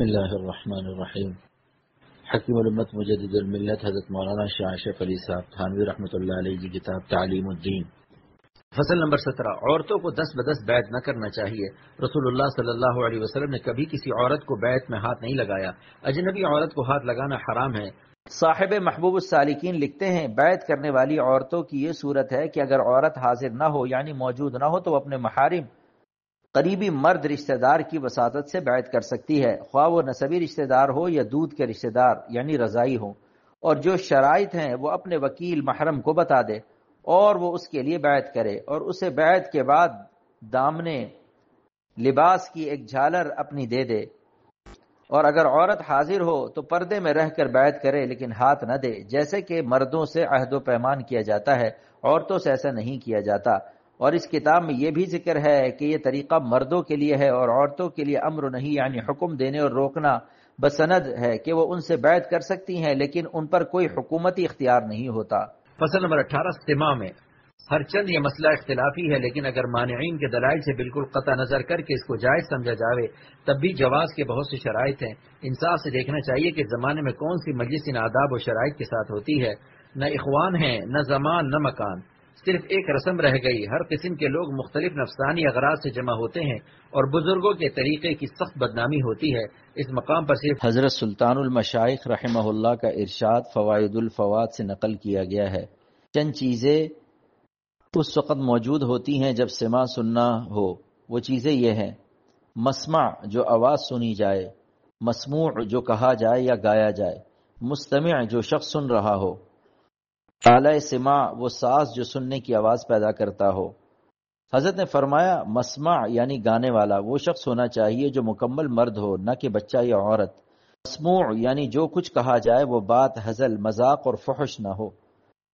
بسم اللہ الرحمن الرحیم۔ حکیم الامت مجدد الملت حضرت مولانا شاہ اشرف علی صاحب تھانوی رحمۃ اللہ علیہ کی کتاب تعلیم الدین، فصل نمبر 17۔ عورتوں کو دست بدست بیعت نہ کرنا چاہیے۔ رسول اللہ صلی اللہ علیہ وسلم نے کبھی کسی عورت کو بیعت میں ہاتھ نہیں لگایا۔ اجنبی عورت کو ہاتھ لگانا حرام ہے۔ صاحب محبوب السالکین لکھتے ہیں، بیعت کرنے والی عورتوں کی یہ صورت ہے کہ اگر عورت حاضر نہ ہو یعنی موجود نہ ہو تو اپنے محارم قریبی مرد رشتہ دار کی وساطت سے بیعت کر سکتی ہے، خواہ وہ نسبی رشتہ دار ہو یا دودھ کے رشتہ دار یعنی رضائی ہو، اور جو شرائط ہیں وہ اپنے وکیل محرم کو بتا دے اور وہ اس کے لیے بیعت کرے اور اسے بیعت کے بعد دامنے لباس کی ایک جھالر اپنی دے دے، اور اگر عورت حاضر ہو تو پردے میں رہ کر بیعت کرے لیکن ہاتھ نہ دے، جیسے کہ مردوں سے عہد و پیمان کیا جاتا ہے، عورتوں سے ایسا نہیں کیا جاتا۔ اور اس کتاب میں یہ بھی ذکر ہے کہ یہ طریقہ مردوں کے لیے ہے اور عورتوں کے لیے امر نہیں یعنی حکم دینے اور روکنا بسند ہے کہ وہ ان سے بیعت کر سکتی ہیں لیکن ان پر کوئی حکومتی اختیار نہیں ہوتا۔ فصل نمبر 18۔ استماع میں ہر چند یہ مسئلہ اختلافی ہے، لیکن اگر مانعین کے دلائل سے بالکل قطع نظر کر کے اس کو جائز سمجھا جاوے تب بھی جواز کے بہت سے شرائط ہیں۔ انصاف سے دیکھنا چاہیے کہ زمانے میں کون سی مجلس ان آداب و شرائط کے ساتھ ہوتی ہے۔ نہ اخوان ہیں، نہ زمان، نہ مکان، صرف ایک رسم رہ گئی۔ ہر قسم کے لوگ مختلف نفسانی اغراض سے جمع ہوتے ہیں اور بزرگوں کے طریقے کی سخت بدنامی ہوتی ہے۔ اس مقام پر صرف حضرت سلطان المشائخ رحمہ اللہ کا ارشاد فوائد الفواد سے نقل کیا گیا ہے، چند چیزیں اس وقت موجود ہوتی ہیں جب سماع سننا ہو۔ وہ چیزیں یہ ہیں: مسمع جو آواز سنی جائے، مسموع جو کہا جائے یا گایا جائے، مستمع جو شخص سن رہا ہو، آلہ سماع وہ ساز جو سننے کی آواز پیدا کرتا ہو۔ حضرت نے فرمایا مسمع یعنی گانے والا وہ شخص ہونا چاہیے جو مکمل مرد ہو، نہ کہ بچہ یا عورت۔ مسموع یعنی جو کچھ کہا جائے وہ بات ہزل، مذاق اور فحش نہ ہو۔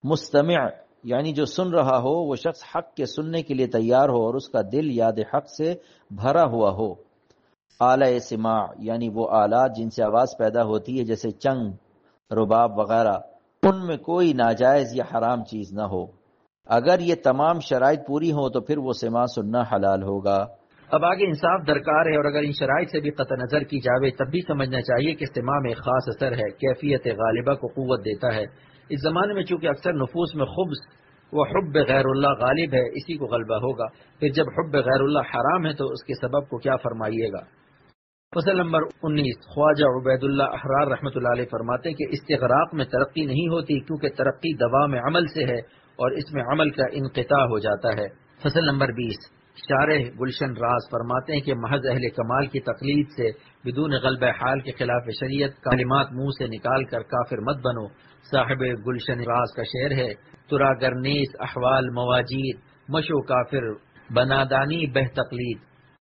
مستمع یعنی جو سن رہا ہو وہ شخص حق کے سننے کے لیے تیار ہو اور اس کا دل یاد حق سے بھرا ہوا ہو۔ آلہ سماع یعنی وہ آلات جن سے آواز پیدا ہوتی ہے جیسے چنگ، رباب وغیرہ، ان میں کوئی ناجائز یا حرام چیز نہ ہو۔ اگر یہ تمام شرائط پوری ہوں تو پھر وہ سماع سننا حلال ہوگا۔ اب آگے انصاف درکار ہے، اور اگر ان شرائط سے بھی قطع نظر کی جاوے تب بھی سمجھنا چاہیے کہ استماع میں ایک خاص اثر ہے، کیفیت غالبہ کو قوت دیتا ہے۔ اس زمانے میں چونکہ اکثر نفوس میں خبث و حب غیر اللہ غالب ہے، اسی کو غلبہ ہوگا۔ پھر جب حب غیر اللہ حرام ہے تو اس کے سبب کو کیا فرمائیے گا۔ فصل نمبر 19۔ خواجہ عبید اللہ احرار رحمۃ اللہ علیہ فرماتے ہیں کہ استغراق میں ترقی نہیں ہوتی کیونکہ ترقی دوام عمل سے ہے اور اس میں عمل کا انقطاع ہو جاتا ہے۔ فصل نمبر 20۔ شارح گلشن راز فرماتے ہیں کہ محض اہل کمال کی تقلید سے بدون غلب حال کے خلاف شریعت کلمات منہ سے نکال کر کافر مت بنو۔ صاحب گلشن راز کا شعر ہے: ترا گرنیس احوال مواجید مشو کافر بنادانی بہ تقلید۔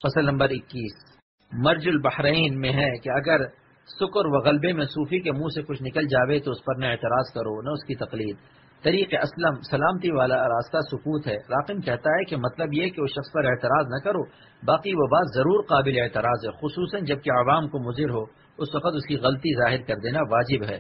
فصل نمبر 21۔ مرج البحرین میں ہے کہ اگر سکر و غلبے میں صوفی کے منہ سے کچھ نکل جاوے تو اس پر نہ اعتراض کرو نہ اس کی تقلید۔ طریق اسلم سلامتی والا راستہ سکوت ہے۔ راقم کہتا ہے کہ مطلب یہ کہ اس شخص پر اعتراض نہ کرو، باقی وہ بات ضرور قابل اعتراض ہے، خصوصاً جب کہ عوام کو مضر ہو، اس وقت اس کی غلطی ظاہر کر دینا واجب ہے۔